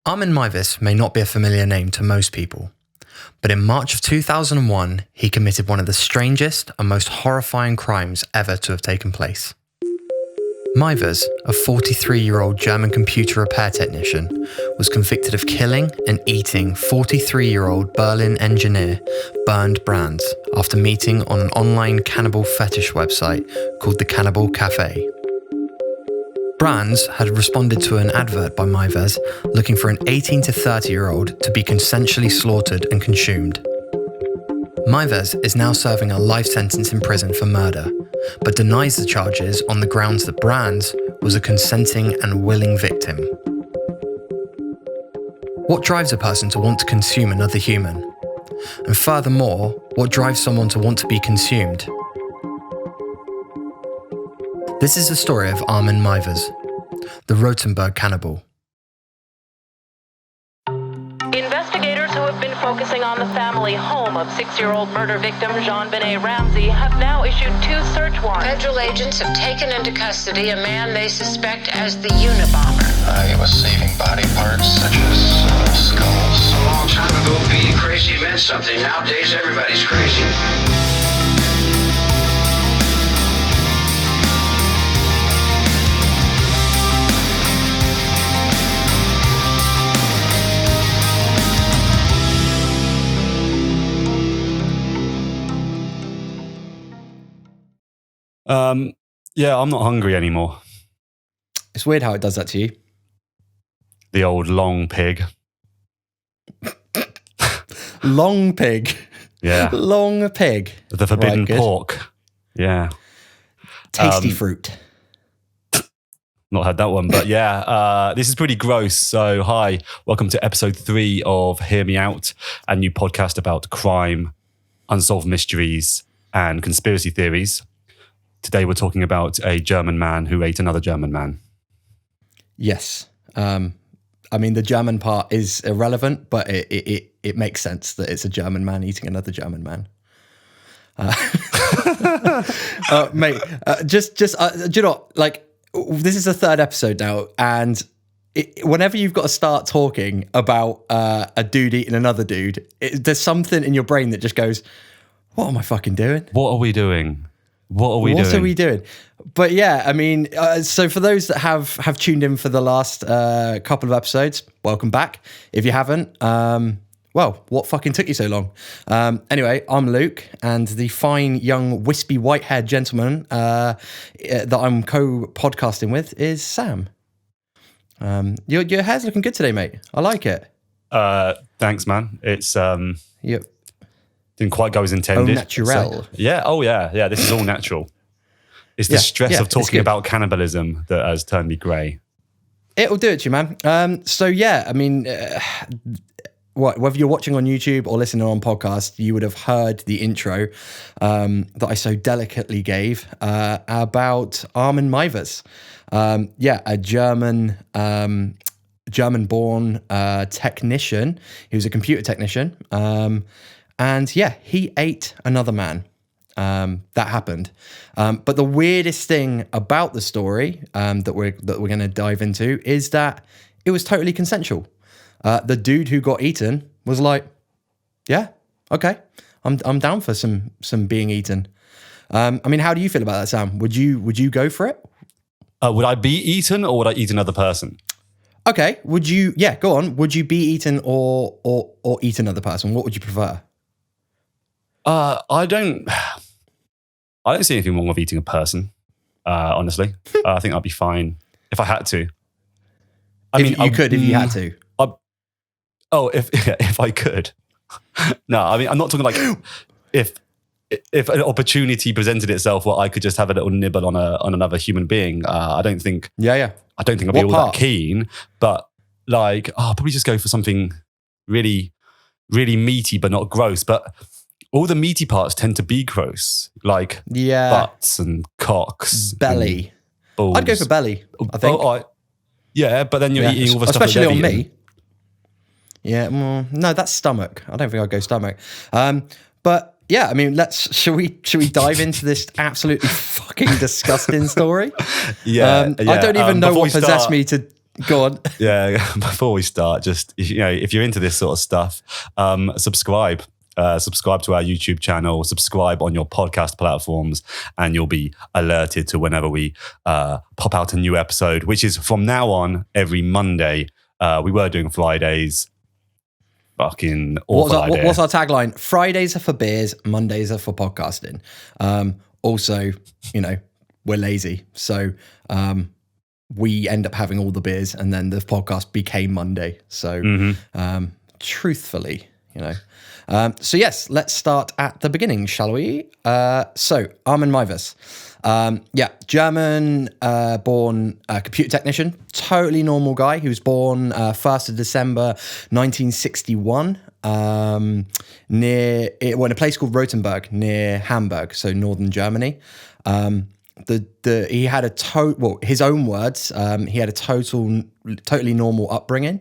Armin Meiwes may not be a familiar name to most people, but in March of 2001, he committed one of the strangest and most horrifying crimes ever to have taken place. Meiwes, a 43-year-old German computer repair technician, was convicted of killing and eating 43-year-old Berlin engineer Bernd after meeting on an online cannibal fetish website called the Cannibal Cafe. Brands had responded to an advert by Meiwes looking for an 18 to 30-year-old to be consensually slaughtered and consumed. Meiwes is now serving a life sentence in prison for murder, but denies the charges on the grounds that Brands was a consenting and willing victim. What drives a person to want to consume another human? And furthermore, what drives someone to want to be consumed? This is the story of Armin Meiwes, the Rotenberg Cannibal. Investigators who have been focusing on the family home of 6-year-old murder victim Jean-Benet Ramsey have now issued 2 search warrants. Federal agents have taken into custody a man they suspect as the Unabomber. He was saving body parts such as skulls. A long time ago, being crazy meant something. Nowadays, everybody's crazy. Yeah, I'm not hungry anymore. It's weird how it does that to you. The old long pig. Long pig. Yeah. Long pig. The forbidden Right, good. pork. Yeah. Tasty fruit. Not had that one, but yeah, this is pretty gross. So, hi, welcome to episode 3 of Hear Me Out, a new podcast about crime, unsolved mysteries, and conspiracy theories. Today, we're talking about a German man who ate another German man. Yes. I mean, the German part is irrelevant, but it makes sense that it's a German man eating another German man. Mate, do you know, like, this is the 3rd episode now, and whenever you've got to start talking about a dude eating another dude, there's something in your brain that just goes, what am I fucking doing? What are we doing? What are we doing? But yeah, I mean, so for those that have tuned in for the last couple of episodes, welcome back. If you haven't, well, what fucking took you so long? Anyway, I'm Luke, and the fine, young, wispy, white-haired gentleman that I'm co-podcasting with is Sam. Your hair's looking good today, mate. I like it. Thanks, man. It's Yep. didn't quite go as intended. Au naturel. So, yeah. Oh, yeah. This is all natural. It's the stress of talking about cannibalism that has turned me grey. It'll do it to you, man. So yeah, I mean, whether you're watching on YouTube or listening on podcast, you would have heard the intro that I so delicately gave about Armin Meiwes. A German-born technician. He was a computer technician. And yeah, he ate another man. That happened. But the weirdest thing about the story that we're going to dive into is that it was totally consensual. The dude who got eaten was like, "Yeah, okay, I'm down for some being eaten." I mean, how do you feel about that, Sam? Would you go for it? Would I be eaten, or would I eat another person? Okay, would you? Yeah, go on. Would you be eaten or eat another person? What would you prefer? I don't see anything wrong with eating a person. Honestly, I think I'd be fine if I had to. If you had to. If I could. No, I mean, I'm not talking like if an opportunity presented itself where I could just have a little nibble on another human being. I don't think. Yeah. I don't think I'd be all that keen. But like, I'll probably just go for something really, really meaty but not gross. But all the meaty parts tend to be gross, like butts and cocks, belly. Balls. I'd go for belly. I think. But then you're eating all the stuff, especially on eaten. me. Yeah, no, that's stomach. I don't think I'd go stomach. But yeah, I mean, should we dive into this absolutely fucking disgusting story? Yeah. I don't even know what possessed me to. Go on. Yeah, before we start, just, you know, if you're into this sort of stuff, subscribe. Subscribe to our YouTube channel, subscribe on your podcast platforms, and you'll be alerted to whenever we pop out a new episode, which is from now on every Monday. We were doing Fridays. Fucking awful idea. What's our tagline? Fridays are for beers, Mondays are for podcasting. Also, you know, we're lazy. So we end up having all the beers, and then the podcast became Monday. So truthfully, you know. So yes, let's start at the beginning, shall we? So Armin Meiwes, German born computer technician, totally normal guy. He was born 1st of December 1961 in a place called Rotenburg near Hamburg, so northern Germany. He had his own words, he had a totally normal upbringing.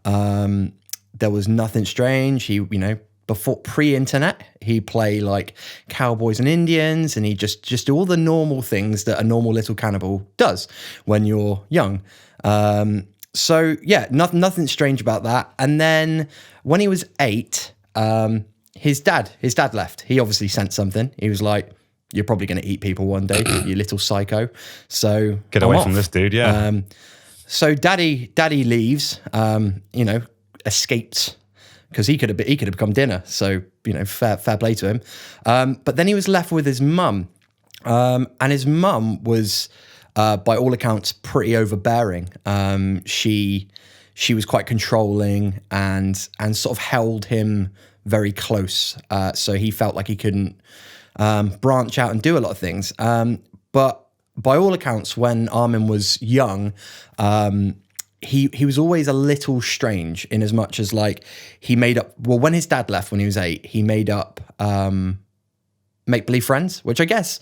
There was nothing strange. He, you know, before pre-internet, he'd play like cowboys and Indians, and he just do all the normal things that a normal little cannibal does when you're young. So yeah, nothing strange about that. And then when he was 8, his dad left. He obviously sent something. He was like, "You're probably going to eat people one day, you little psycho." So get away from this dude, yeah. So daddy leaves. You know, escaped. Because he could have become dinner, so you know, fair play to him. But then he was left with his mum, and his mum was, by all accounts, pretty overbearing. She was quite controlling and sort of held him very close. So he felt like he couldn't branch out and do a lot of things. But by all accounts, when Armin was young, he was always a little strange in as much as like he made up, well, when his dad left when he was 8, he made up make-believe friends, which I guess,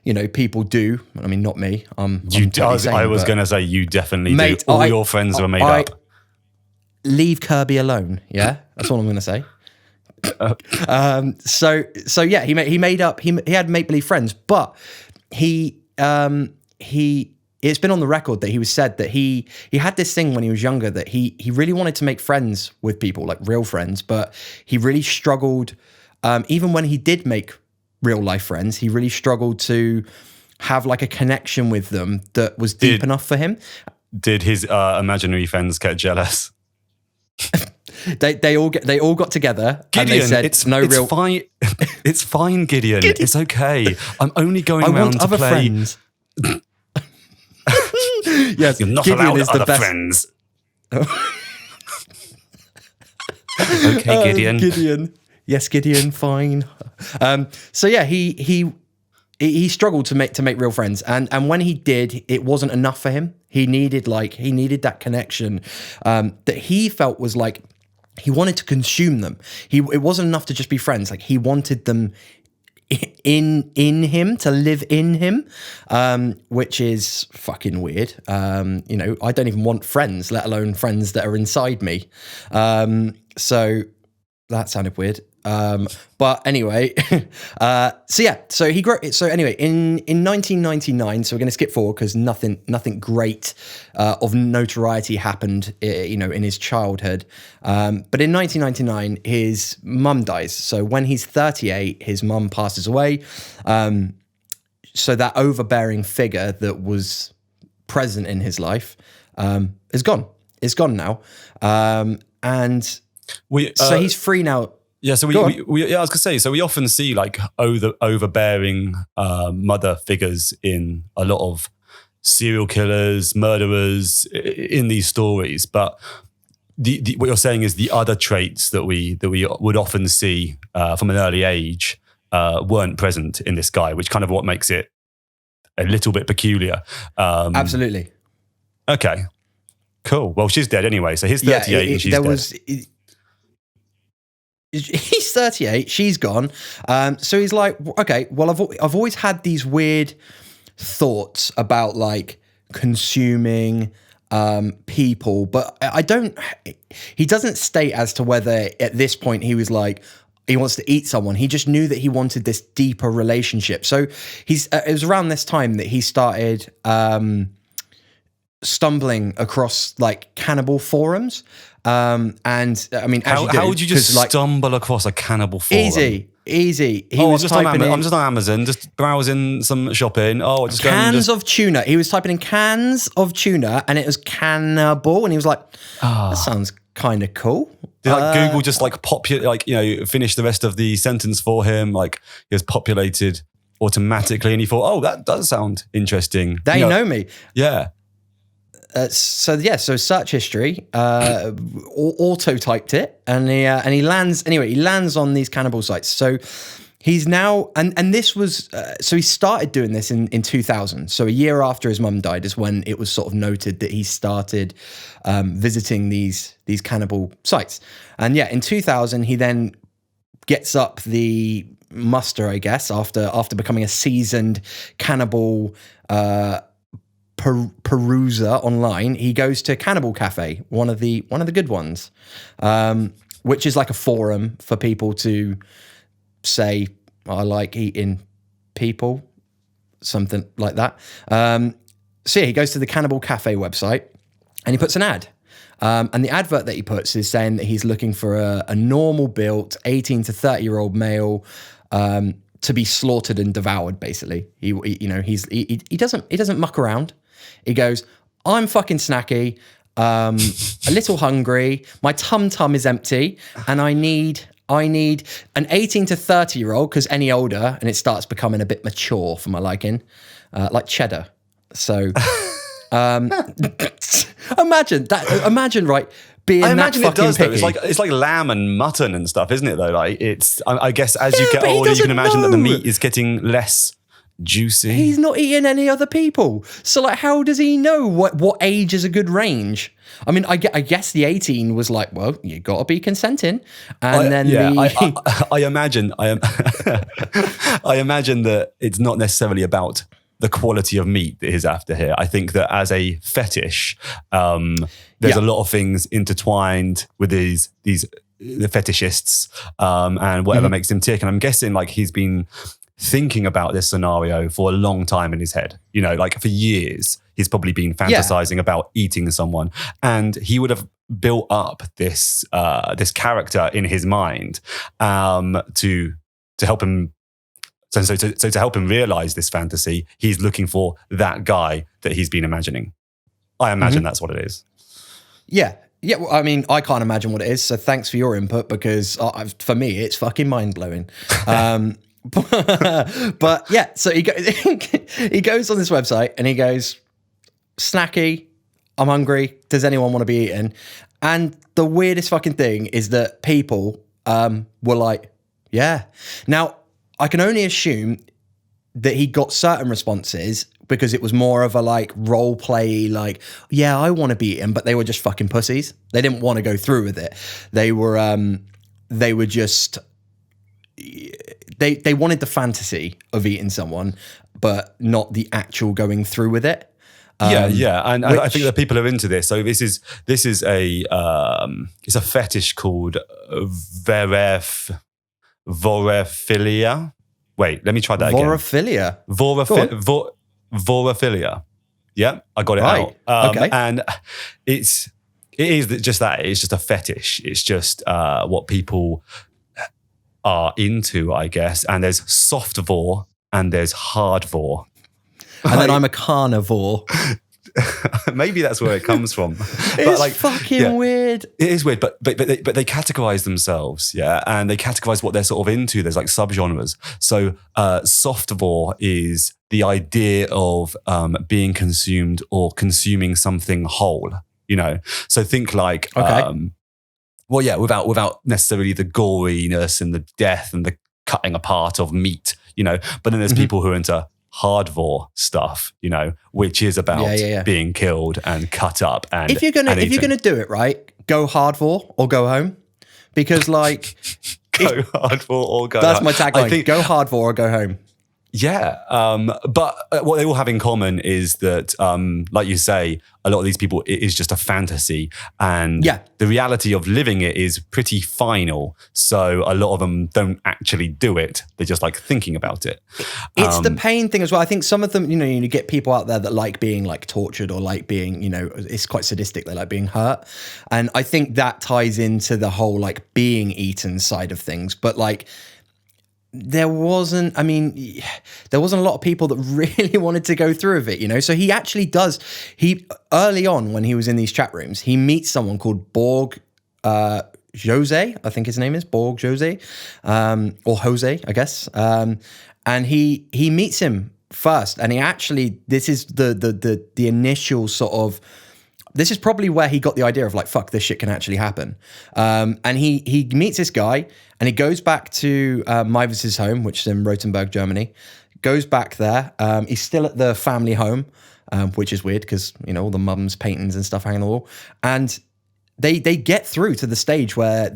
you know, people do. I mean, not me. I was going to say you definitely do. All your friends were made up. Leave Kirby alone. Yeah, that's all I'm going to say. So yeah, he had make-believe friends, but he it's been on the record that he was said that he had this thing when he was younger that he really wanted to make friends with people, like real friends, but he really struggled, even when he did make real life friends, he really struggled to have like a connection with them that was deep enough for him. Did his imaginary friends get jealous? They all got together, Gideon, and they said, it's fine. It's fine, Gideon. It's okay. I'm only going around to play. Friends. Yes, you're not Gideon allowed is other the best friends. Okay, Gideon. Gideon. Yes, Gideon. Fine. So yeah, he struggled to make real friends, and when he did, it wasn't enough for him. He needed that connection that he felt was like he wanted to consume them. It wasn't enough to just be friends. Like he wanted them in him, to live in him, which is fucking weird. You know, I don't even want friends, let alone friends that are inside me. So that sounded weird. But anyway, so anyway, in 1999, so we're going to skip forward because nothing great of notoriety happened, you know, in his childhood. But in 1999, his mum dies. So when he's 38, his mum passes away. So that overbearing figure that was present in his life is gone. It's gone now. And so he's free now. Yeah, so I was going to say, so we often see like overbearing mother figures in a lot of serial killers, murderers in these stories. But what you're saying is the other traits that we would often see from an early age weren't present in this guy, which kind of what makes it a little bit peculiar. Absolutely. Okay, cool. Well, she's dead anyway, so he's 38 and she's dead. He's 38, she's gone. So he's like, okay, well, I've always had these weird thoughts about like consuming people, but he doesn't state as to whether at this point he was like, he wants to eat someone. He just knew that he wanted this deeper relationship. So it was around this time that he started stumbling across like cannibal forums. And I mean, how would you just stumble across a cannibal forum? Easy. I'm just on Amazon, just browsing some shopping. Cans of tuna. He was typing in cans of tuna, and it was cannibal, and he was like, "That sounds kind of cool." Did Google just finish the rest of the sentence for him? Like it was populated automatically, and he thought, "Oh, that does sound interesting." They know me. Yeah. So search history, auto typed it, and he lands on these cannibal sites. So he's now, and this was, so he started doing this in 2000. So a year after his mum died is when it was sort of noted that he started visiting these cannibal sites. And yeah, in 2000, he then gets up the muster, I guess, after becoming a seasoned cannibal peruser online. He goes to Cannibal Cafe, one of the good ones, which is like a forum for people to say, I like eating people, something like that. So yeah, he goes to the Cannibal Cafe website and he puts an ad. And the advert that he puts is saying that he's looking for a normal built 18 to 30-year-old male to be slaughtered and devoured, basically. He doesn't muck around. He goes, I'm fucking snacky, a little hungry, my tum-tum is empty, and I need an 18 to 30-year-old, because any older, and it starts becoming a bit mature for my liking, like cheddar. So imagine, right, being I imagine that fucking it does, picky. though. It's like lamb and mutton and stuff, isn't it, though? Like I guess as you get older, you can imagine that the meat is getting less juicy. He's not eating any other people. So like, how does he know what age is a good range? I mean, I guess the 18 was like, well, you got to be consenting. And I imagine that it's not necessarily about the quality of meat that he's after here. I think that as a fetish, there's a lot of things intertwined with the fetishists and whatever makes him tick. And I'm guessing like he's been thinking about this scenario for a long time in his head. You know, like for years, he's probably been fantasizing about eating someone, and he would have built up this character in his mind to help him. So to help him realize this fantasy, he's looking for that guy that he's been imagining. I imagine that's what it is. Yeah. Yeah, well, I mean, I can't imagine what it is. So thanks for your input, because for me, it's fucking mind blowing. But yeah, so he goes on this website and he goes, snacky, I'm hungry, does anyone want to be eaten? And the weirdest fucking thing is that people were like, yeah. Now, I can only assume that he got certain responses because it was more of a like role play, like, yeah, I want to be eaten, but they were just fucking pussies. They didn't want to go through with it. They were just... They wanted the fantasy of eating someone, but not the actual going through with it. And I think that people are into this. So this is a it's a fetish called vorophilia. Wait, let me try that again. Vorophilia. Yeah, I got it right. out. Okay, and it is just that. It's just a fetish. It's just what people are into, I guess. And there's soft vor and there's hard vor. And then I'm a carnivore. Maybe that's where it comes from. It's fucking weird. It is weird, but they categorize themselves, and they categorize what they're sort of into. There's like subgenres. So soft vor is the idea of being consumed or consuming something whole. You know, so think like without necessarily the goriness and the death and the cutting apart of meat. You know, but then there's people who are into hardvore stuff, you know, which is about being killed and cut up. And if you're gonna do it right, go hardvore or go home, because like go hardvore or go. That's my tagline. Go hardvore or go home. Yeah, but what they all have in common is that, like you say, a lot of these people, it is just a fantasy, and the reality of living it is pretty final. So a lot of them don't actually do it; they're just like thinking about it. It's the pain thing as well. I think some of them, you get people out there that like being like tortured or like being, it's quite sadistic. They like being hurt, and I think that ties into the whole like being eaten side of things. But like, there wasn't a lot of people that really wanted to go through with it, so he actually does. Early on when he was in these chat rooms, he meets someone called Borg Jose, I think his name is Borg Jose, or Jose, I guess, and he meets him first, and he actually, this is the initial sort of, this is probably where he got the idea of like, fuck, this shit can actually happen. And he meets this guy, and he goes back to Meiwes' home, which is in Rotenburg, Germany. Goes back there. He's still at the family home, which is weird because, all the mum's paintings and stuff hanging on the wall. And they get through to the stage where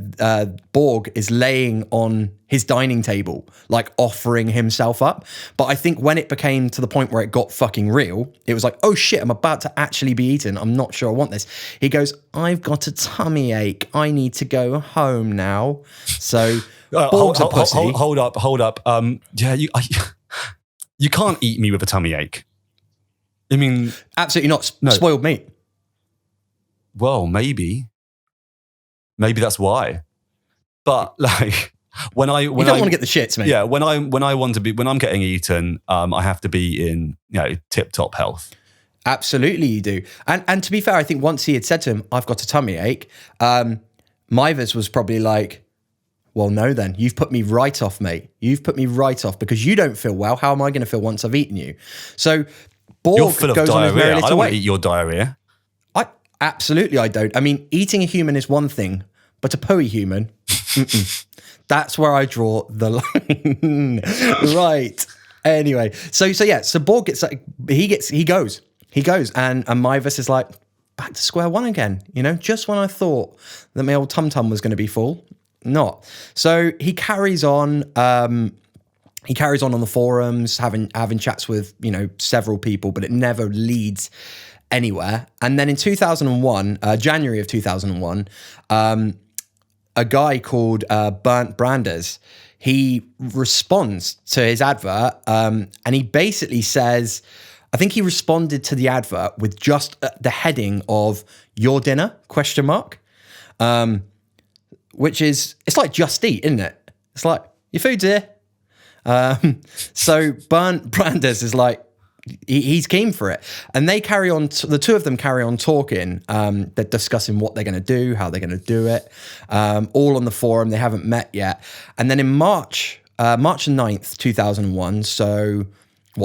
Borg is laying on his dining table, like offering himself up. But I think when it became to the point where it got fucking real, it was like, oh shit, I'm about to actually be eaten. I'm not sure I want this. He goes, I've got a tummy ache. I need to go home now. So Borg's a pussy. Hold up. You can't eat me with a tummy ache. I mean, absolutely not. No. Spoiled meat. Well, maybe that's why. But like, when you don't want to get the shits, mate. Yeah, when I'm getting eaten, I have to be in tip top health. Absolutely, you do. And to be fair, I think once he had said to him, "I've got a tummy ache," Meiwes was probably like, "Well, no, then you've put me right off, mate. You've put me right off because you don't feel well. How am I going to feel once I've eaten you?" So Borg You're full of goes diarrhea. on his merry little I don't way. want to eat your diarrhea. Absolutely, I don't. I mean, eating a human is one thing, but a Poe human, that's where I draw the line. Right. Anyway, so Borg gets like, he goes, and Meiwes is like, back to square one again. Just when I thought that my old tum-tum was going to be full, not. So he carries on. He carries on the forums, having chats with several people, but it never leads anywhere. And then in 2001, January of 2001, a guy called Bernd, he responds to his advert, and he basically says, I think he responded to the advert with just the heading of "Your dinner?" ? Which is, it's like Just Eat, isn't it? It's like, your food's here. So Bernd is like, he's keen for it, and they carry on. The two of them carry on talking. They're discussing what they're going to do, how they're going to do it. All on the forum. They haven't met yet. And then in March 9th, 2001. So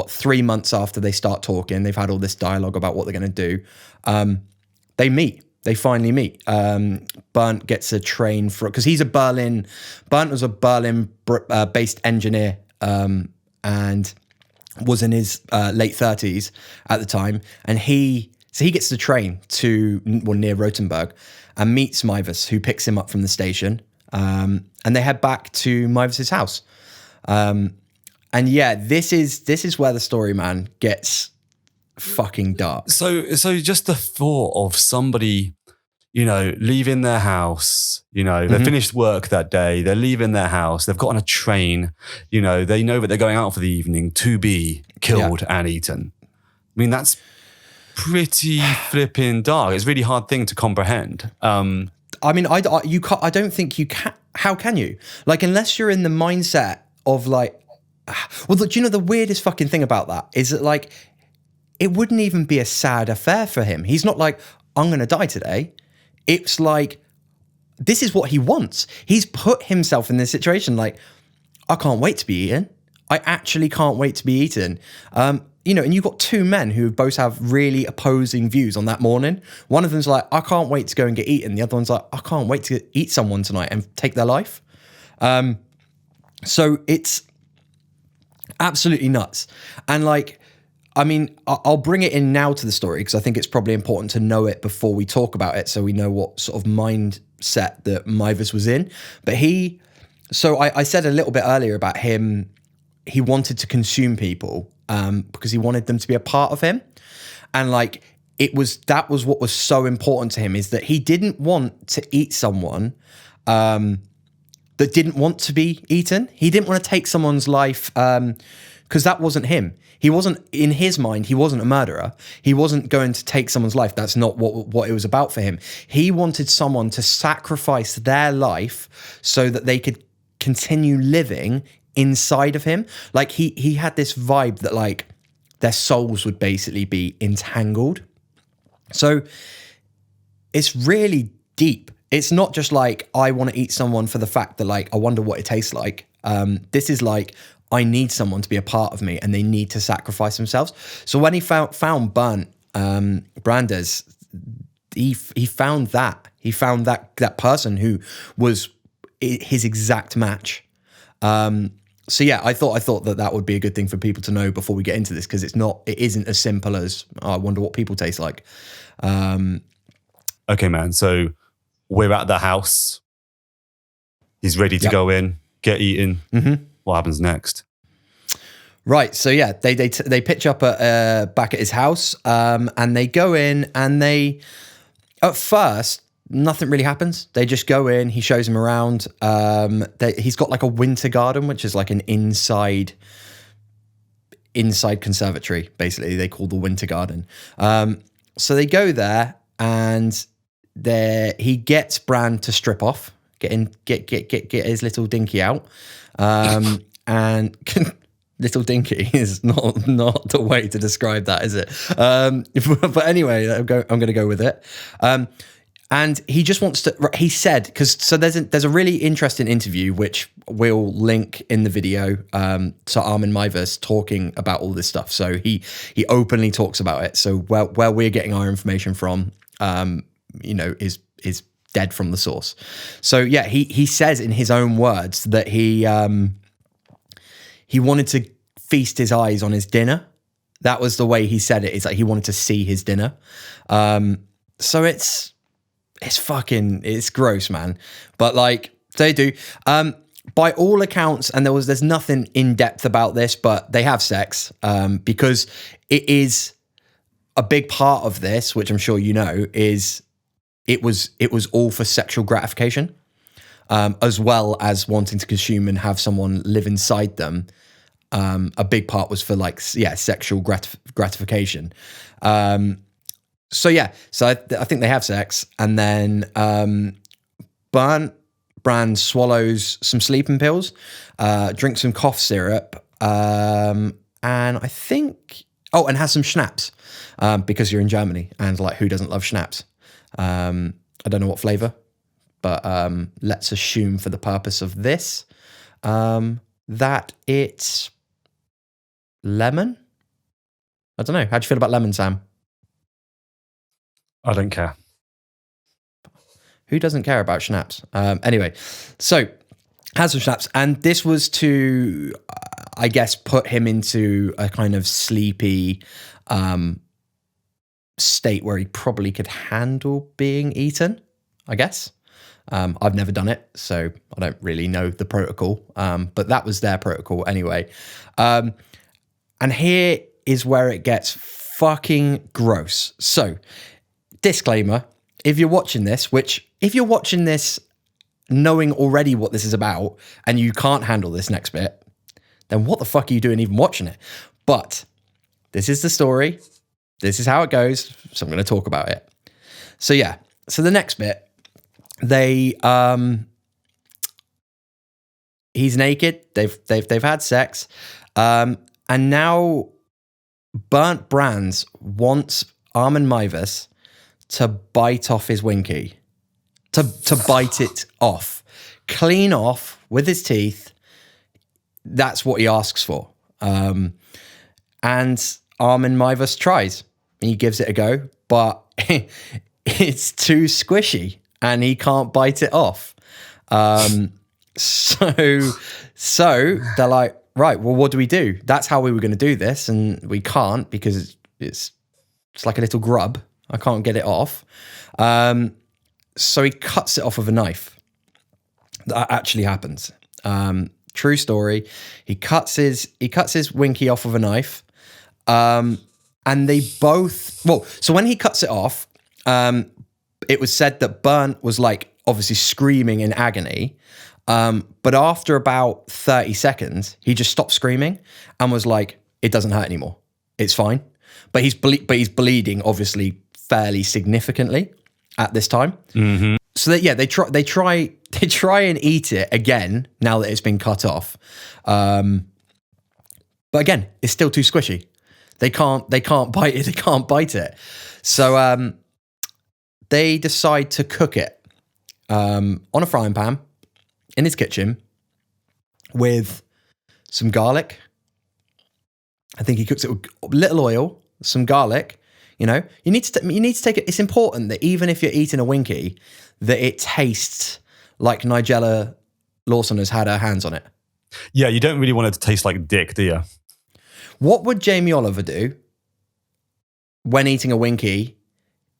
3 months after they start talking, they've had all this dialogue about what they're going to do. They meet. They finally meet. Bernd gets a train because he's Bernd was a Berlin-based engineer, and was in his late 30s at the time, and he gets the train to near Rotenburg and meets Meiwes, who picks him up from the station, and they head back to Meiwes' house. And yeah, this is where the story, man, gets fucking dark. So just the thought of somebody, leaving their house, they finished work that day, they're leaving their house, they've got on a train, they know that they're going out for the evening to be killed and eaten. I mean, that's pretty flipping dark. It's a really hard thing to comprehend. I mean, I don't think you can. How can you? Like, unless you're in the mindset of like, well, do you know the weirdest fucking thing about that is that like, it wouldn't even be a sad affair for him. He's not like, I'm going to die today. It's like, this is what he wants. He's put himself in this situation like, I can't wait to be eaten. I actually can't wait to be eaten. And you've got two men who both have really opposing views on that morning. One of them's like, I can't wait to go and get eaten. The other one's like, I can't wait to eat someone tonight and take their life. So it's absolutely nuts. And like, I mean, I'll bring it in now to the story because I think it's probably important to know it before we talk about it, so we know what sort of mindset that Meiwes was in. But I said a little bit earlier about him he wanted to consume people because he wanted them to be a part of him. And like, that was what was so important to him, is that he didn't want to eat someone that didn't want to be eaten. He didn't want to take someone's life because that wasn't him. He wasn't, in his mind, he wasn't a murderer. He wasn't going to take someone's life. That's not what it was about for him. He wanted someone to sacrifice their life so that they could continue living inside of him. Like he had this vibe that like their souls would basically be entangled. So it's really deep. It's not just like, I want to eat someone for the fact that like, I wonder what it tastes like. This is like, I need someone to be a part of me and they need to sacrifice themselves. So when he found Bernd Brandes, he found that. He found that person who was his exact match. So yeah, I thought that would be a good thing for people to know before we get into this, because it isn't as simple as, I wonder what people taste like. Okay, man. So we're at the house. He's ready to go in, get eaten. Mm-hmm. What happens next? Right. So yeah, they pitch up back at his house, and they go in, and at first nothing really happens. They just go in. He shows them around. He's got like a winter garden, which is like an inside conservatory. Basically, they call the winter garden. So they go there, and he gets Bernd to strip off, get his little dinky out, and little dinky is not the way to describe that, is it? But anyway, I'm going to go with it. And he just wants to. He said, there's a really interesting interview which we'll link in the video. So Armin Meiwes talking about all this stuff. So he openly talks about it. So where we're getting our information from, is dead from the source. So yeah, he says in his own words that he wanted to feast his eyes on his dinner. That was the way he said it. It's like he wanted to see his dinner. So it's gross, man. But like they do. By all accounts, and there's nothing in depth about this, but they have sex because it is a big part of this, which I'm sure you know, is it was all for sexual gratification, as well as wanting to consume and have someone live inside them. A big part was for sexual gratification. So I think they have sex, and then Bernd swallows some sleeping pills, drinks some cough syrup, and I think and has some schnapps, because you're in Germany, and like who doesn't love schnapps? I don't know what flavor, but let's assume for the purpose of this that it's lemon. I don't know. How do you feel about lemon, Sam? I don't care. Who doesn't care about schnapps? Anyway, so has some schnapps, and this was to, I guess, put him into a kind of sleepy state where he probably could handle being eaten, I guess. I've never done it, so I don't really know the protocol, but that was their protocol anyway. And here is where it gets fucking gross. So, disclaimer, if you're watching this knowing already what this is about and you can't handle this next bit, then what the fuck are you doing even watching it? But this is the story. This is how it goes. So I'm going to talk about it. So yeah. So the next bit, he's naked. They've had sex. And now Bernd Brandes wants Armin Meiwes to bite off his winky, to bite it off, clean off with his teeth. That's what he asks for. And Armin Meiwes tries. He gives it a go, but it's too squishy and he can't bite it off. So they're like, right, well, what do we do? That's how we were going to do this, and we can't because it's like a little grub. I can't get it off. So he cuts it off with a knife. That actually happens. True story. He cuts his Winky off with a knife. And they both, so when he cuts it off, it was said that Bernd was like obviously screaming in agony. But after about 30 seconds, he just stopped screaming and was like, it doesn't hurt anymore. It's fine. But he's bleeding obviously fairly significantly at this time. Mm-hmm. So they try and eat it again now that it's been cut off. But again, it's still too squishy. They can't bite it. They can't bite it. So they decide to cook it on a frying pan in his kitchen with some garlic. I think he cooks it with a little oil, some garlic. You know, you need to take it. It's important that even if you're eating a Winky, that it tastes like Nigella Lawson has had her hands on it. Yeah, you don't really want it to taste like dick, do you? What would Jamie Oliver do when eating a Winky?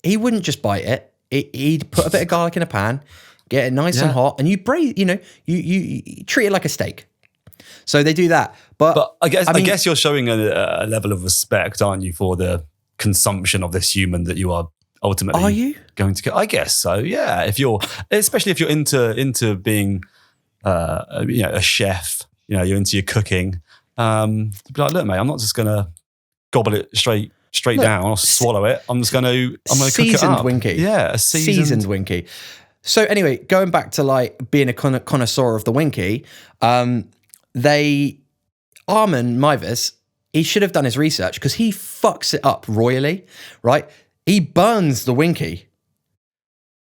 He wouldn't just bite it. He'd put a bit of garlic in a pan, get it nice and hot, and you braise. You know, you treat it like a steak. So they do that. But I guess you're showing a level of respect, aren't you, for the consumption of this human that you are ultimately going to get. I guess so. Yeah, especially if you're into being a chef. You know, you're into your cooking. Be like, look, mate, I'm not just gonna gobble it straight down or swallow it. I'm gonna cook it up. Winky. Yeah, a seasoned Winky. So anyway, going back to like being a connoisseur of the Winky, Armin Meiwes, he should have done his research because he fucks it up royally, right? He burns the Winky.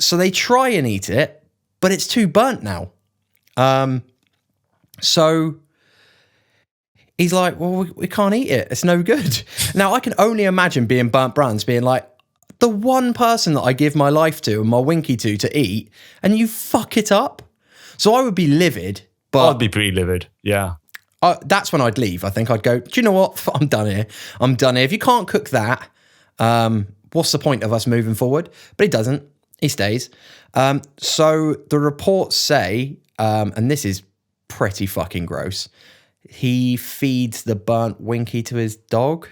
So they try and eat it, but it's too burnt now. So he's like, well, we can't eat it. It's no good. Now, I can only imagine being Bernd Brands being like, the one person that I give my life to and my Winky to eat, and you fuck it up. So I would be livid. But I'd be pretty livid, yeah. That's when I'd leave. I think I'd go, do you know what? I'm done here. If you can't cook that, what's the point of us moving forward? But he doesn't. He stays. So the reports say, and this is pretty fucking gross, he feeds the burnt Winky to his dog.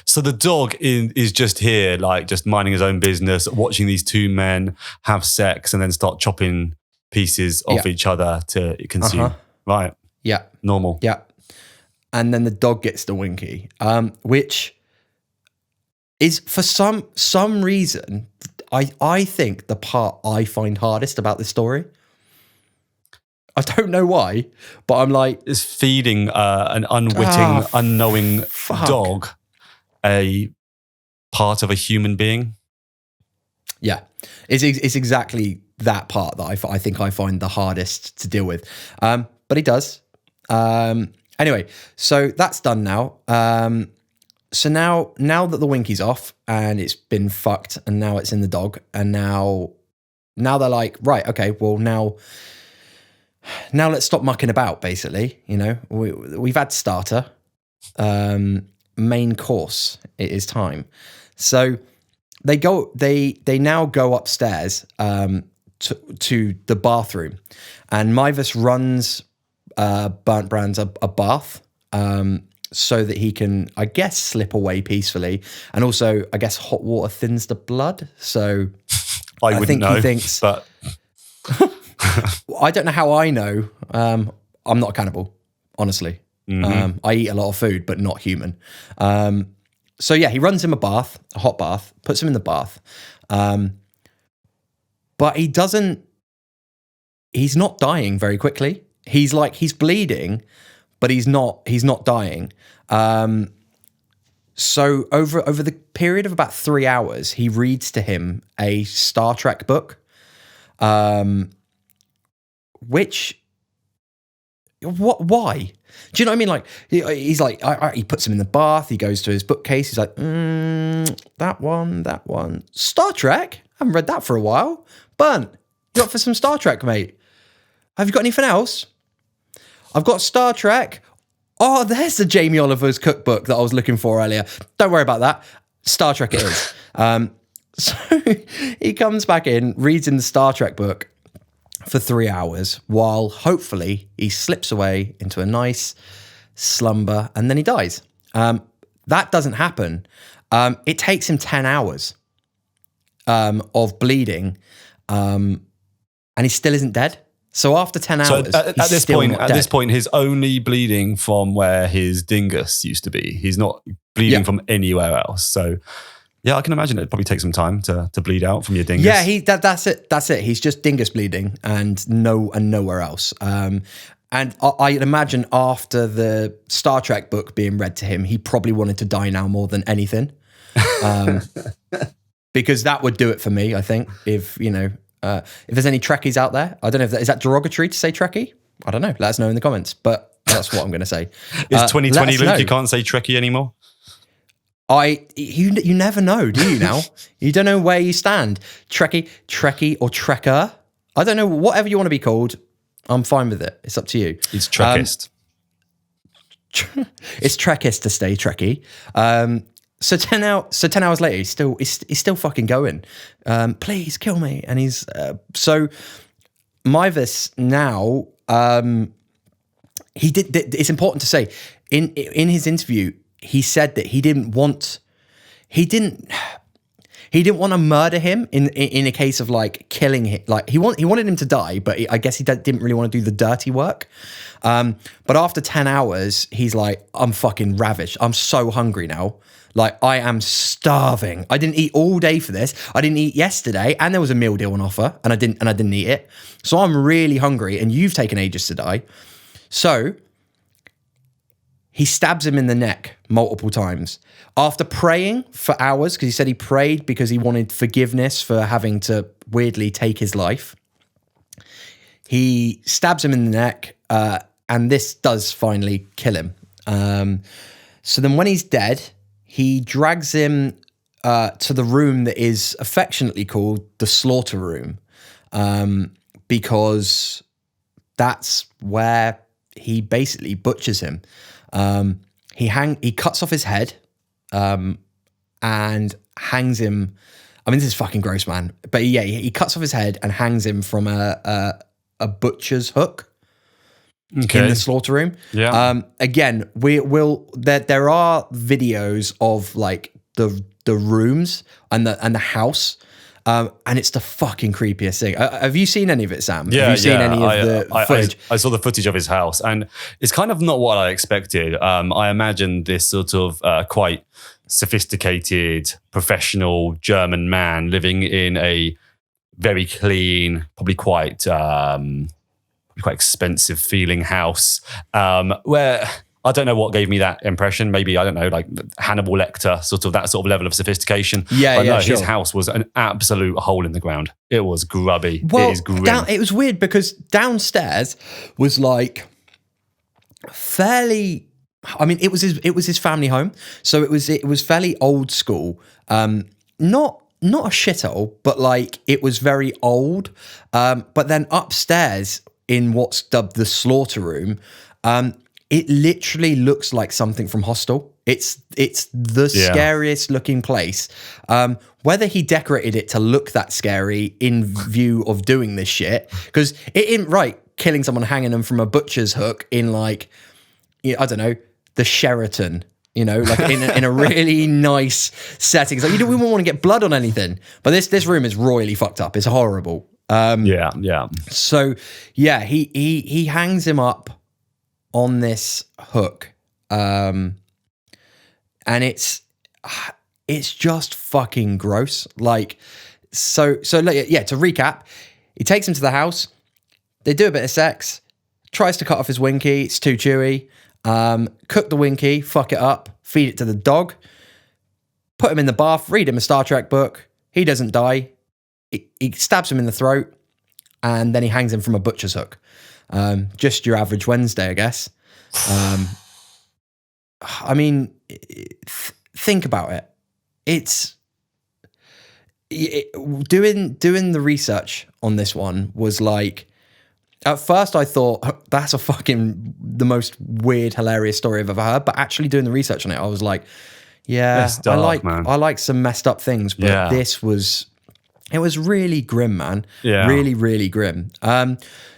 So the dog is just here, like just minding his own business, watching these two men have sex and then start chopping pieces off each other to consume. Right. Yeah. Normal. Yeah. And then the dog gets the Winky, which is for some reason, I think the part I find hardest about this story. I don't know why, but I'm like... It's feeding an unwitting, unknowing dog a part of a human being. Yeah. It's exactly that part that I think I find the hardest to deal with. But he does. Anyway, so that's done now. So now that the Winky's off and it's been fucked and now it's in the dog and now they're like, right, okay, well now let's stop mucking about, basically. You know, we've had starter, main course. It is time. So they now go upstairs to the bathroom, and Meiwes runs Bernd Brands a bath so that he can, I guess, slip away peacefully, and also I guess hot water thins the blood. So I think he thinks, but. I don't know how I know. I'm not a cannibal, honestly. Mm-hmm. I eat a lot of food, but not human. So yeah, he runs him a hot bath, puts him in the bath. But he's not dying very quickly. He's bleeding, but he's not dying. So over the period of about 3 hours, he reads to him a Star Trek book. Why? Do you know what I mean? Like, he's like, he puts him in the bath, he goes to his bookcase, he's like, that one. Star Trek? I haven't read that for a while. Bernd, you up for some Star Trek, mate? Have you got anything else? I've got Star Trek. Oh, there's the Jamie Oliver's cookbook that I was looking for earlier. Don't worry about that. Star Trek it is. So he comes back in, reads in the Star Trek book, for 3 hours while hopefully he slips away into a nice slumber and then he dies. That doesn't happen. It takes him 10 hours of bleeding, and he still isn't dead. So after 10 hours, at this point, he's only bleeding from where his dingus used to be. He's not bleeding from anywhere else. So yeah, I can imagine it probably takes some time to bleed out from your dingus. Yeah, that's it. That's it. He's just dingus bleeding and nowhere else. And I'd imagine after the Star Trek book being read to him, he probably wanted to die now more than anything. Because that would do it for me, I think. If there's any Trekkies out there, I don't know is that derogatory to say Trekkie? I don't know. Let us know in the comments. But that's what I'm going to say. Is 2020, Luke? You can't say Trekkie anymore? You never know, do you now? You don't know where you stand. Trekkie or Trekker. I don't know, whatever you want to be called. I'm fine with it. It's up to you. It's Trekkist. It's Trekkist to stay Trekkie. So 10 hours later, he's still fucking going. Please kill me. And he's so Meiwes now. He did. It's important to say in his interview, he said that he didn't want to murder him in a case of like killing him. Like he wanted him to die, but I guess he didn't really want to do the dirty work. But after 10 hours, he's like, I'm fucking ravished. I'm so hungry now. Like I am starving. I didn't eat all day for this. I didn't eat yesterday, and there was a meal deal on offer, and I didn't eat it. So I'm really hungry, and you've taken ages to die. So he stabs him in the neck multiple times. After praying for hours, because he said he prayed because he wanted forgiveness for having to weirdly take his life, he stabs him in the neck, and this does finally kill him. So then when he's dead, he drags him to the room that is affectionately called the slaughter room, because that's where he basically butchers him. He cuts off his head and hangs him. I mean, this is fucking gross, man. But yeah, he cuts off his head and hangs him from a butcher's hook in the slaughter room. Yeah. Again, there are videos of like the rooms and the house. And it's the fucking creepiest thing. Have you seen any of it, Sam? Yeah, have you seen any of the footage? I saw the footage of his house, and it's kind of not what I expected. I imagined this sort of quite sophisticated, professional German man living in a very clean, probably quite expensive feeling house, where I don't know what gave me that impression. Maybe, I don't know, like Hannibal Lecter, sort of that sort of level of sophistication. Yeah, no, sure. His house was an absolute hole in the ground. It was grubby. Well, it is grim. it was weird because downstairs was like fairly. I mean, it was his family home, so it was fairly old school. Not a shithole, but like it was very old. But then upstairs in what's dubbed the slaughter room, it literally looks like something from Hostel. It's the scariest looking place. Whether he decorated it to look that scary in view of doing this shit, because it ain't right killing someone, hanging them from a butcher's hook in like, I don't know, the Sheraton, like in a really nice setting. It's like, we wouldn't want to get blood on anything, but this room is royally fucked up. It's horrible. Yeah. So yeah, he hangs him up on this hook, and it's just fucking gross. Like, so yeah, to recap, he takes him to the house, they do a bit of sex, tries to cut off his winky, it's too chewy, cook the winky, fuck it up, feed it to the dog, put him in the bath, read him a Star Trek book, he doesn't die, he stabs him in the throat, and then he hangs him from a butcher's hook. Just your average Wednesday, I guess. I mean, think about it. It's doing the research on this one was like, at first I thought that's the most weird, hilarious story I've ever heard. But actually doing the research on it, I was like, yeah, dark, I like some messed up things, but this was It was really grim, man. Yeah. Really, really grim.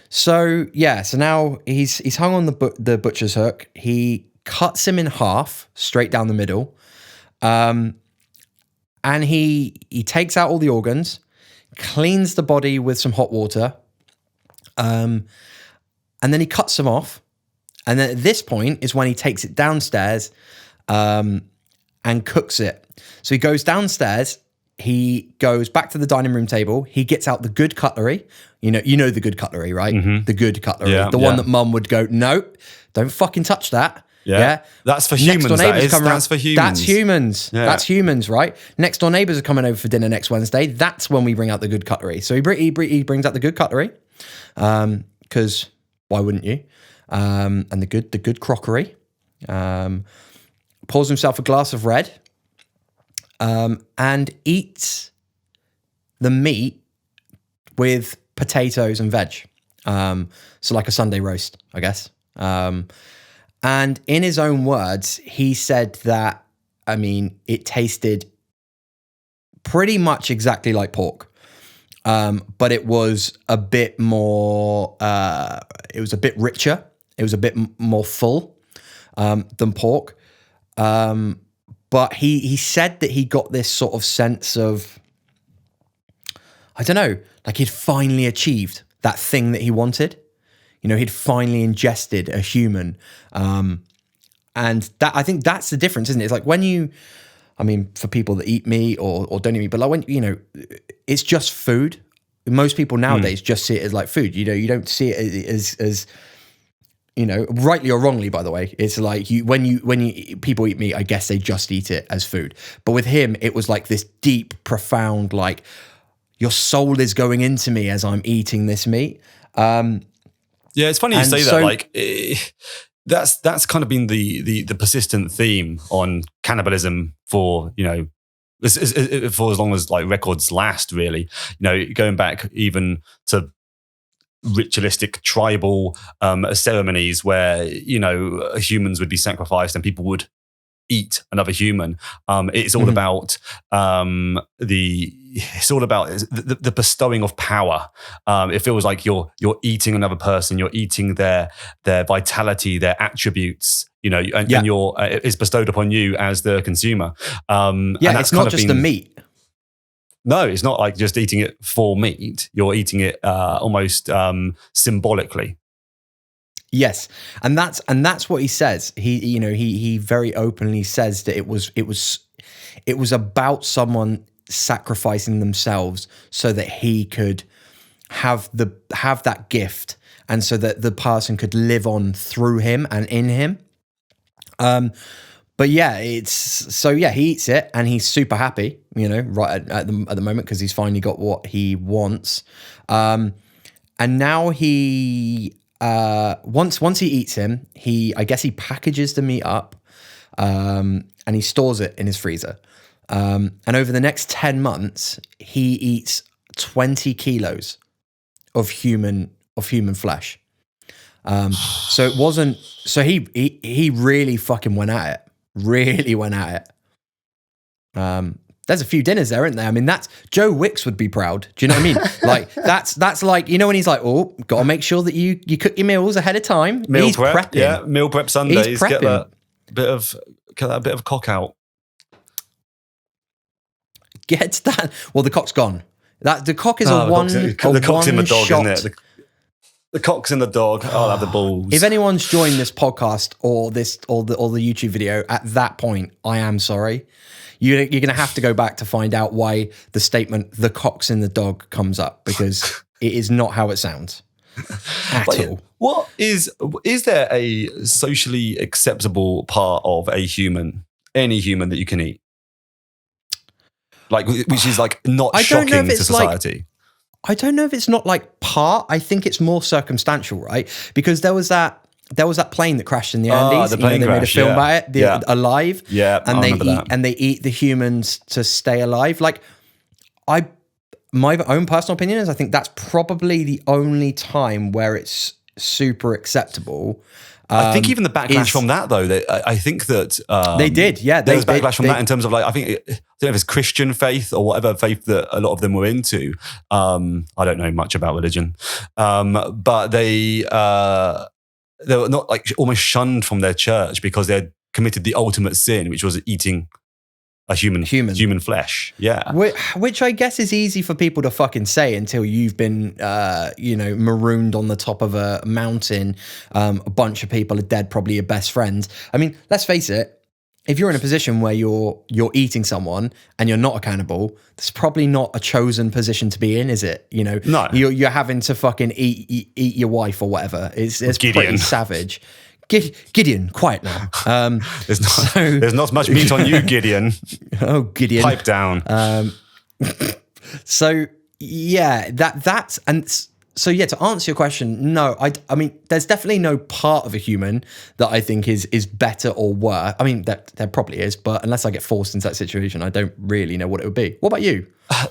So now he's hung on the butcher's hook. He cuts him in half, straight down the middle. And he takes out all the organs, cleans the body with some hot water. And then he cuts them off. And then at this point is when he takes it downstairs and cooks it. So he goes downstairs. He goes back to the dining room table. He gets out the good cutlery. You know the good cutlery, right? Mm-hmm. The good cutlery. The one that mum would go, no, don't fucking touch that. Yeah. That's for humans. That's for humans. That's humans. Yeah. That's humans, right? Next door neighbours are coming over for dinner next Wednesday. That's when we bring out the good cutlery. So he brings out the good cutlery. Because why wouldn't you? And the good crockery. Pours himself a glass of red. And eats the meat with potatoes and veg. So like a Sunday roast, I guess. And in his own words, he said that, it tasted pretty much exactly like pork. But it was a bit more, it was a bit richer. It was a bit more full than pork. But he said that he got this sort of sense of, I don't know, like he'd finally achieved that thing that he wanted. He'd finally ingested a human. And that, I think that's the difference, isn't it? It's like when you, for people that eat meat or don't eat meat, but like when, it's just food. Most people nowadays just see it as like food. You don't see it as rightly or wrongly, by the way, it's like when people eat meat, I guess they just eat it as food. But with him, it was like this deep, profound, like your soul is going into me as I'm eating this meat. Yeah, it's funny you say that. Like that's kind of been the persistent theme on cannibalism for for as long as like records last. Really, going back even to ritualistic tribal ceremonies where humans would be sacrificed and people would eat another human. It's all about the bestowing of power. It feels like you're eating another person, you're eating their vitality, their attributes, and it's bestowed upon you as the consumer. And it's not just the meat. No, it's not like just eating it for meat. You're eating it almost symbolically. Yes, and that's what he says. He very openly says that it was about someone sacrificing themselves so that he could have that gift, and so that the person could live on through him and in him. But yeah, he eats it and he's super happy, right at the moment, because he's finally got what he wants. And now he once he eats him, I guess he packages the meat up, and he stores it in his freezer. And over the next 10 months, he eats 20 kilos of human flesh. So it wasn't. So he really fucking went at it. Really went at it. There's a few dinners there, isn't there? That's Joe Wicks would be proud. Do you know what I mean? Like that's like, when he's like, oh, got to make sure that you cook your meals ahead of time. Meal prep, prepping. Yeah, meal prep Sundays. He's prepping. Get that bit of cock out. Gets that. Well, the cock's gone. The cock is the cock's in the dog, isn't it? The cock's in the dog. I'll have the balls. If anyone's joined this podcast or the YouTube video at that point, I am sorry. You're going to have to go back to find out why the statement "the cock's in the dog" comes up, because it is not how it sounds at all. What is there a socially acceptable part of a human, any human that you can eat, like which is like not shocking to society? I don't know if it's not like part. I think it's more circumstantial, right? Because there was that plane that crashed in the Andes. The plane they crash, made a film about it, Alive. Yeah, and they eat the humans to stay alive. Like, my own personal opinion is I think that's probably the only time where it's super acceptable. I think even the backlash from that, though, I think that they did. Yeah, there was backlash from that in terms of like, I don't know if it's Christian faith or whatever faith that a lot of them were into. I don't know much about religion, but they were not like almost shunned from their church because they had committed the ultimate sin, which was eating a human flesh. Yeah. Which I guess is easy for people to fucking say until you've been, marooned on the top of a mountain. A bunch of people are dead, probably your best friends. I mean, let's face it. If you're in a position where you're eating someone and you're not a cannibal, that's probably not a chosen position to be in, is it? You know, no. You're having to fucking eat your wife or whatever. It's pretty savage. Gideon, quiet now. There's not much meat on you, Gideon. Oh, Gideon, pipe down. So yeah, that's and so yeah. To answer your question, no, I mean, there's definitely no part of a human that I think is better or worse. I mean, there probably is, but unless I get forced into that situation, I don't really know what it would be. What about you?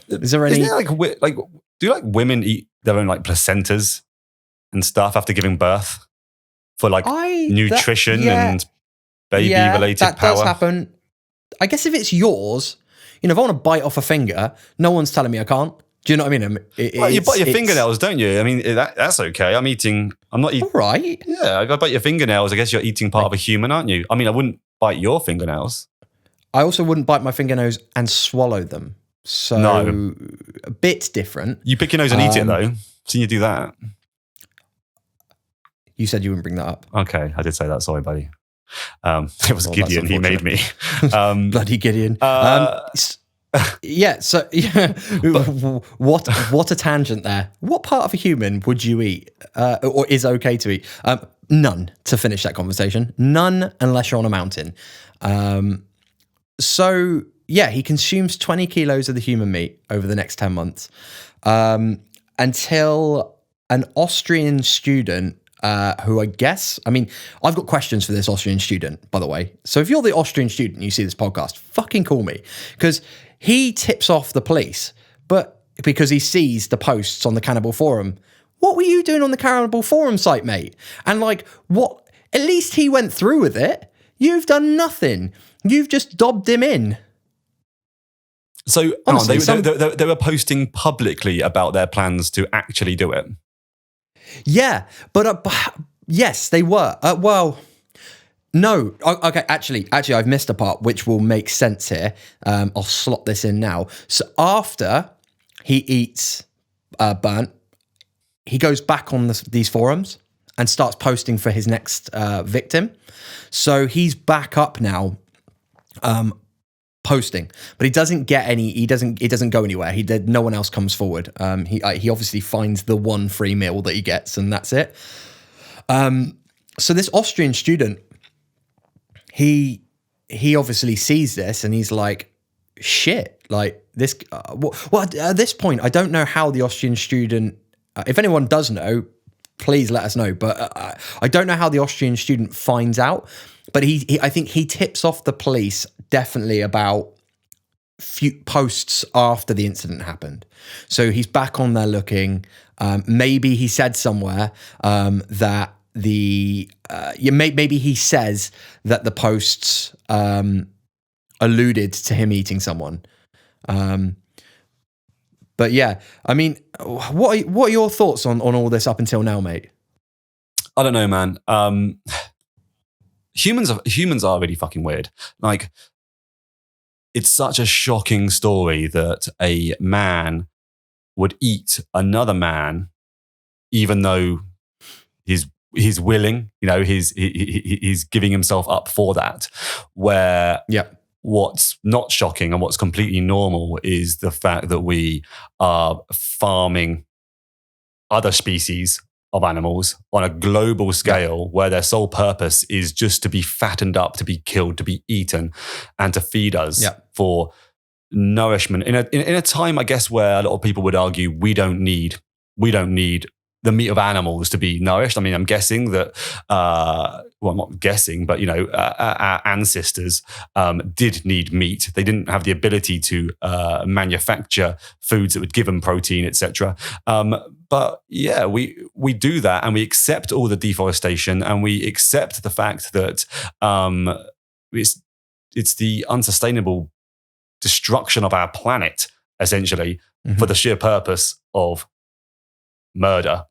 Is there any do like women eat their own like placentas and stuff after giving birth? For like nutrition and baby-related power. That does happen. I guess if it's yours, if I want to bite off a finger, no one's telling me I can't. Do you know what I mean? You bite your fingernails, don't you? I mean, that's okay. I'm not eating. All right. Yeah, if I bite your fingernails, I guess you're eating part of a human, aren't you? I mean, I wouldn't bite your fingernails. I also wouldn't bite my fingernails and swallow them. So no. A bit different. You pick your nose and eat it, though. Seen you do that. You said you wouldn't bring that up. Okay, I did say that. Sorry, buddy. It was Gideon. He made me. Bloody Gideon. So what a tangent there. What part of a human would you eat or is okay to eat? None, to finish that conversation. None unless you're on a mountain. So yeah, he consumes 20 kilos of the human meat over the next 10 months until an Austrian student who I've got questions for this Austrian student, by the way. So if you're the Austrian student and you see this podcast, fucking call me. Because he tips off the police, but because he sees the posts on the Cannibal Forum. What were you doing on the Cannibal Forum site, mate? And like, what? At least he went through with it. You've done nothing. You've just dobbed him in. So honestly, they were posting publicly about their plans to actually do it. Yeah, but yes, they were. No. Okay, actually, I've missed a part which will make sense here. I'll slot this in now. So after he eats Bernd, he goes back on these forums and starts posting for his next victim. So he's back up now, posting, but he doesn't get any. He doesn't go anywhere. No one else comes forward. He obviously finds the one free meal that he gets, and that's it. So this Austrian student, he obviously sees this, and he's like, "Shit!" Like this. Well, at this point, I don't know how the Austrian student. If anyone does know, please let us know. But I don't know how the Austrian student finds out. But I think he tips off the police definitely about few posts after the incident happened. So he's back on there looking. Maybe he said somewhere that maybe he says that the posts alluded to him eating someone. But yeah, I mean, what are your thoughts on all this up until now, mate? I don't know, man. Humans are really fucking weird. Like, it's such a shocking story that a man would eat another man, even though he's willing. He's giving himself up for that. Where what's not shocking and what's completely normal is the fact that we are farming other species of animals on a global scale where their sole purpose is just to be fattened up, to be killed, to be eaten, and to feed us for nourishment. In a time, I guess, where a lot of people would argue we don't need the meat of animals to be nourished. I mean, I'm guessing that, well, I'm not guessing, but, our ancestors did need meat. They didn't have the ability to manufacture foods that would give them protein, etc. But yeah, we do that, and we accept all the deforestation, and we accept the fact that it's the unsustainable destruction of our planet, essentially, for the sheer purpose of murder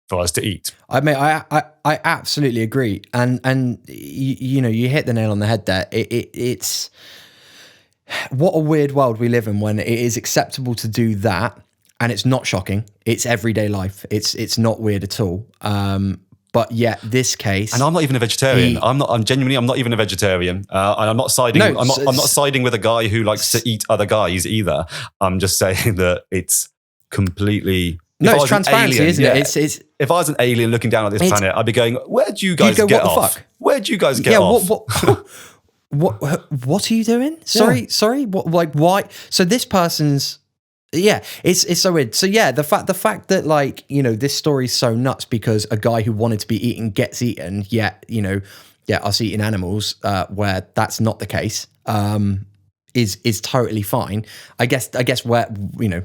for us to eat. I absolutely agree, and you hit the nail on the head there. It's what a weird world we live in when it is acceptable to do that, and it's not shocking. It's everyday life. It's not weird at all. But yet, this case, and I'm not even a vegetarian. I'm not even a vegetarian, and I'm not siding. No, I'm not siding with a guy who likes to eat other guys either. I'm just saying that it's completely. No, it's transparency, isn't it? It's if I was an alien looking down at this planet, I'd be going, "Where'd you guys get off? What the fuck? Where'd you guys get off? What are you doing? Sorry. What? Like, why? So this person's. Yeah, it's so weird. So yeah, the fact that this story's so nuts because a guy who wanted to be eaten gets eaten, yet us eating animals where that's not the case. Is totally fine. I guess where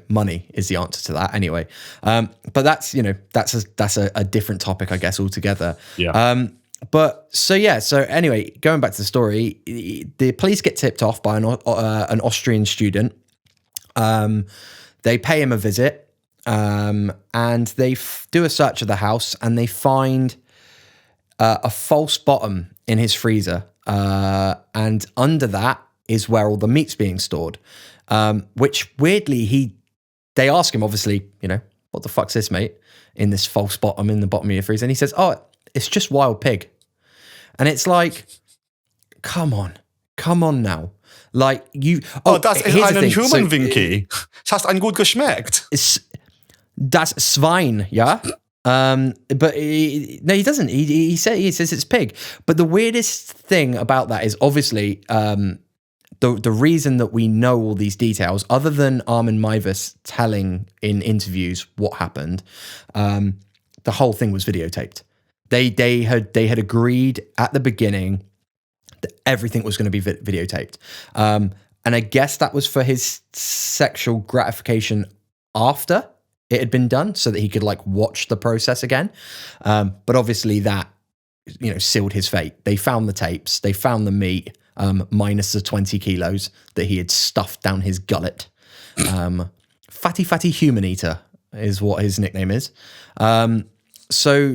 money is the answer to that anyway. But that's a different topic, I guess, altogether. Yeah. But so anyway, going back to the story, the police get tipped off by an Austrian student. They pay him a visit, and they do a search of the house, and they find a false bottom in his freezer, and under that is where all the meat's being stored, which weirdly they ask him, obviously, what the fuck's this, mate, in this false bottom in the bottom of your freezer? And he says, oh, it's just wild pig. And it's like, come on now. Like you... das ist einen Human, Winky. Es hat ein gut geschmeckt. Das Schwein, ja? But no, he doesn't. He says it's pig. But the weirdest thing about that is obviously the reason that we know all these details, other than Armin Meiwes telling in interviews what happened, the whole thing was videotaped. They had agreed at the beginning that everything was going to be videotaped. And I guess that was for his sexual gratification after it had been done, so that he could watch the process again. But obviously that, sealed his fate. They found the tapes, they found the meat, minus the 20 kilos that he had stuffed down his gullet. Fatty human eater is what his nickname is. So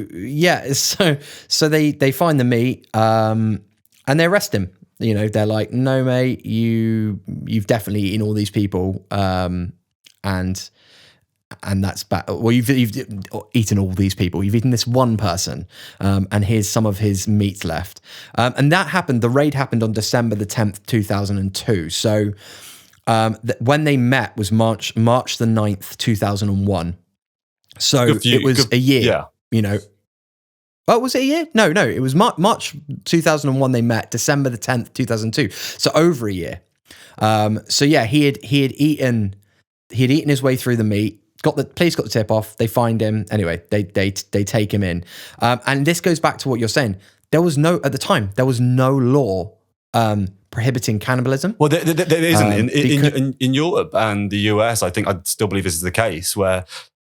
they find the meat, and they arrest him. They're like, no, mate, you've definitely eaten all these people, and that's bad. Well, you've eaten all these people. You've eaten this one person, and here's some of his meat left. And that happened. The raid happened on December the 10th, 2002. So when they met was March the 9th, 2001. So it was a year. Yeah. Oh, was it a year? No. It was March 2001 they met, December the 10th, 2002. So over a year. So yeah, he had eaten his way through the meat. Police got the tip off. They find him. Anyway, they take him in. And this goes back to what you're saying. At the time, there was no law prohibiting cannibalism. Well, there isn't. In Europe and the US, I still believe this is the case, where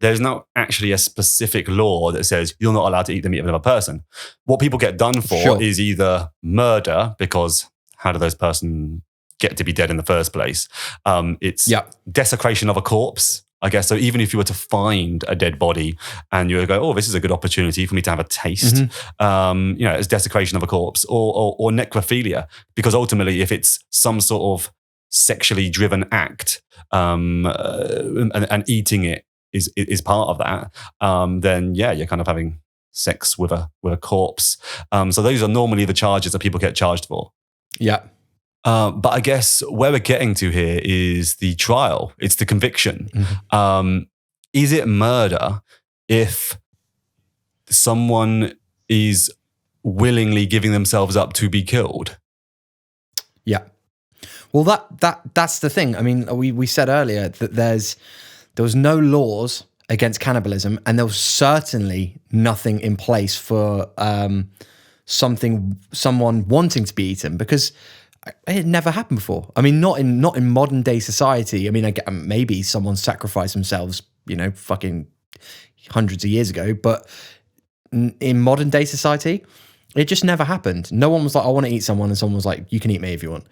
there's not actually a specific law that says you're not allowed to eat the meat of another person. What people get done for is either murder, because how do those person get to be dead in the first place? It's desecration of a corpse, I guess. So even if you were to find a dead body and you would go, oh, this is a good opportunity for me to have a taste, it's desecration of a corpse, or necrophilia, because ultimately if it's some sort of sexually driven act, and eating it is part of that, then yeah, you're kind of having sex with a corpse. So those are normally the charges that people get charged for. Yeah. But I guess where we're getting to here is the trial. It's the conviction. Mm-hmm. Is it murder if someone is willingly giving themselves up to be killed? Yeah. Well, that's the thing. I mean, we said earlier that there was no laws against cannibalism, and there was certainly nothing in place for someone wanting to be eaten, because it had never happened before. I mean, not in modern day society. I mean, I get, maybe someone sacrificed themselves, fucking hundreds of years ago, but in modern day society, it just never happened. No one was like, I want to eat someone, and someone was like, you can eat me if you want.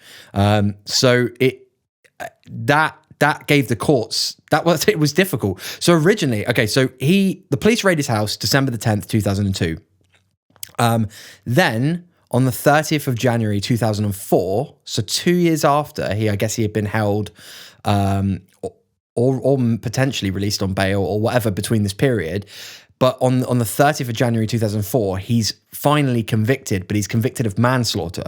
So that gave the courts, it was difficult. So originally, the police raided his house December the 10th, 2002. Then on the 30th of January 2004, so 2 years after, I guess he had been held or potentially released on bail or whatever between this period. But on the 30th of January 2004, he's finally convicted, but he's convicted of manslaughter.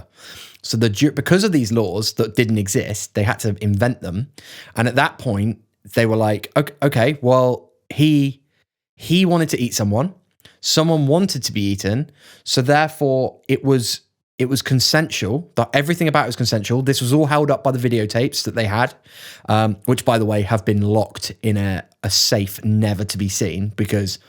So because of these laws that didn't exist, they had to invent them. And at that point, they were like, okay, well, he wanted to eat someone. Someone wanted to be eaten. So therefore, it was consensual. Everything about it was consensual. This was all held up by the videotapes that they had, which, by the way, have been locked in a safe, never to be seen, because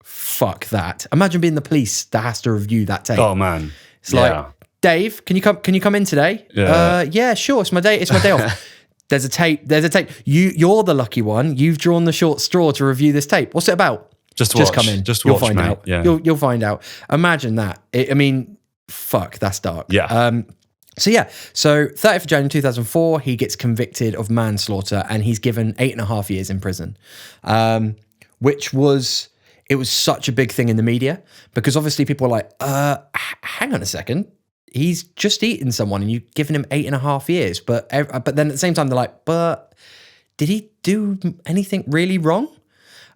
fuck that. Imagine being the police that has to review that tape. Oh, man. It's like, Dave, can you come in today? Yeah, sure. It's my day off. There's a tape. You're the lucky one. You've drawn the short straw to review this tape. What's it about? Just come in. Just you'll watch, find mate. out. Yeah. You'll find out. Imagine that. Fuck, that's dark. Yeah. So 30th of January 2004, he gets convicted of manslaughter, and he's given 8.5 years in prison, which was such a big thing in the media, because obviously people were like, hang on a second, he's just eaten someone and you've given him 8.5 years. But then at the same time, they're like, but did he do anything really wrong?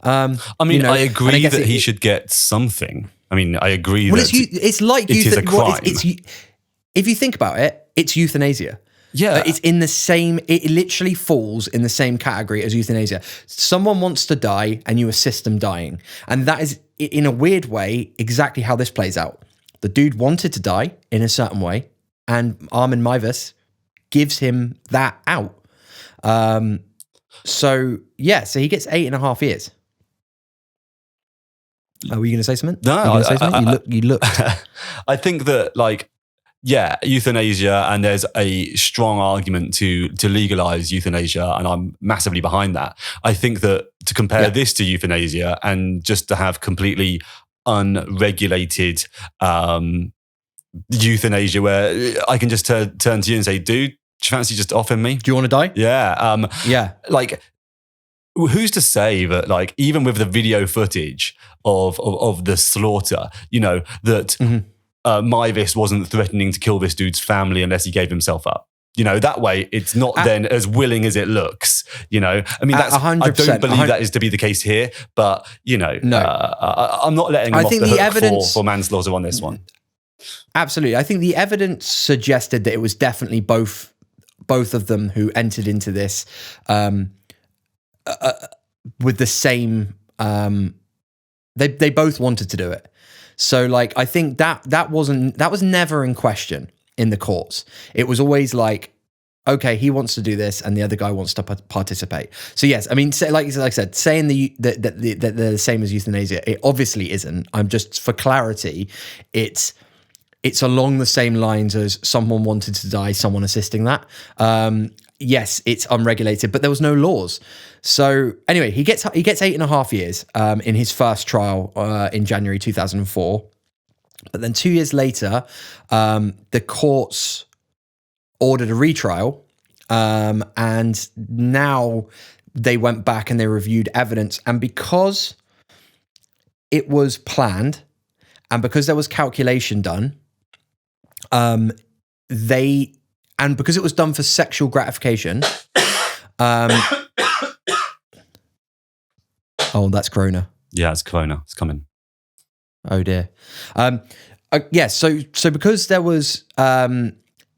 I agree that he should get something. I mean, I agree that it's like it is a crime. If you think about it, it's euthanasia. Yeah. It's in the same, it literally falls in the same category as euthanasia. Someone wants to die and you assist them dying. And that is, in a weird way, exactly how this plays out. The dude wanted to die in a certain way, and Armin Meiwes gives him that out. So he gets 8.5 years. Were you going to say something? No, You looked. I think that, euthanasia, and there's a strong argument to legalize euthanasia, and I'm massively behind that. I think that to compare this to euthanasia and just to have completely unregulated euthanasia, where I can just turn to you and say, dude, do you fancy just offing me? Do you want to die? Yeah. Who's to say that, even with the video footage of the slaughter, that Meiwes wasn't threatening to kill this dude's family unless he gave himself up. That way it's not then as willing as it looks. I mean, that's 100%, I don't believe that is to be the case here, but no. I'm not letting him off the hook for manslaughter on this one. Absolutely. I think the evidence suggested that it was definitely both of them who entered into this with the same, they both wanted to do it. So I think that was never in question in the courts. It was always like, okay, he wants to do this and the other guy wants to participate. So yes, I mean, like I said, saying that they're the same as euthanasia, it obviously isn't. I'm just, for clarity, it's along the same lines as someone wanted to die, someone assisting that. Yes, it's unregulated, but there was no laws. So anyway, he gets 8.5 years in his first trial in January 2004. But then 2 years later, the courts ordered a retrial, and now they went back and they reviewed evidence. And because it was planned and because there was calculation done, and because it was done for sexual gratification, oh, that's Corona. Yeah, it's Corona. It's coming. Oh dear. So because there was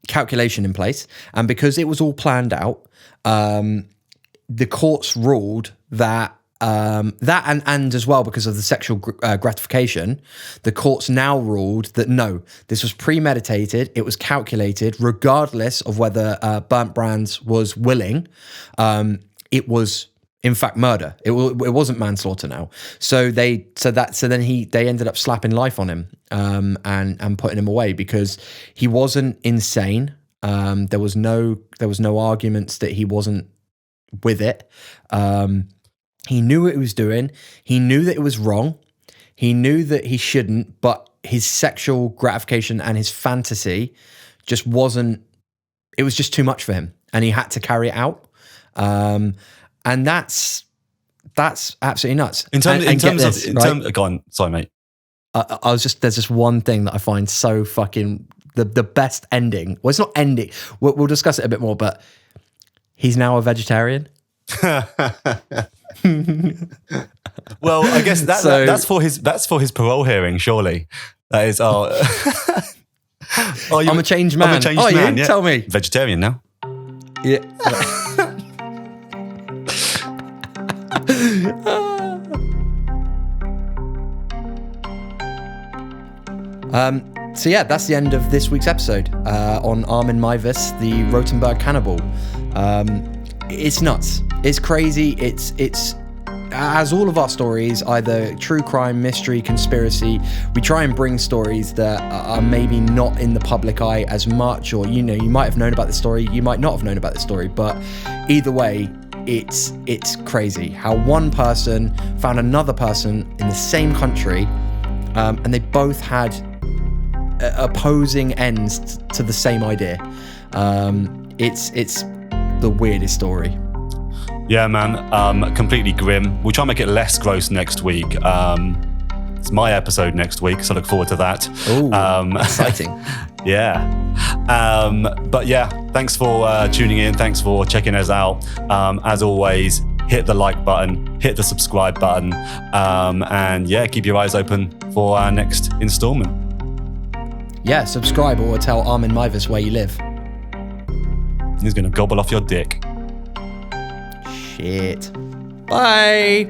calculation in place, and because it was all planned out, the courts ruled that and as well because of the sexual gratification, the courts now ruled that no, this was premeditated, it was calculated, regardless of whether Bernd was willing. It was In fact, murder. It wasn't manslaughter now. So they ended up slapping life on him and putting him away because he wasn't insane. There was no arguments that he wasn't with it. He knew what he was doing. He knew that it was wrong. He knew that he shouldn't, but his sexual gratification and his fantasy just wasn't, it was just too much for him, and he had to carry it out. And that's absolutely nuts. Go on, sorry, mate. There's just one thing that I find so fucking the best ending. Well, it's not ending. We'll discuss it a bit more, but he's now a vegetarian. Well, I guess that's for his parole hearing. Surely that is. I'm a changed man. I'm a changed man. You? Yeah. Tell me. Vegetarian now. Yeah. So yeah, that's the end of this week's episode on Armin Meiwes, the Rotenberg Cannibal. It's nuts. It's crazy. It's as all of our stories, either true crime, mystery, conspiracy, we try and bring stories that are maybe not in the public eye as much, or you might have known about the story, you might not have known about the story, but either way, it's crazy how one person found another person in the same country, and they both had opposing ends to the same idea. It's the weirdest story. Yeah, man. Completely grim. We'll try and make it less gross next week. It's my episode next week, so I look forward to that. Ooh, exciting. Yeah. But yeah, thanks for tuning in. Thanks for checking us out. As always, hit the like button, hit the subscribe button, and yeah, keep your eyes open for our next installment. Yeah, subscribe or tell Armin Meiwes where you live. He's going to gobble off your dick. Shit. Bye.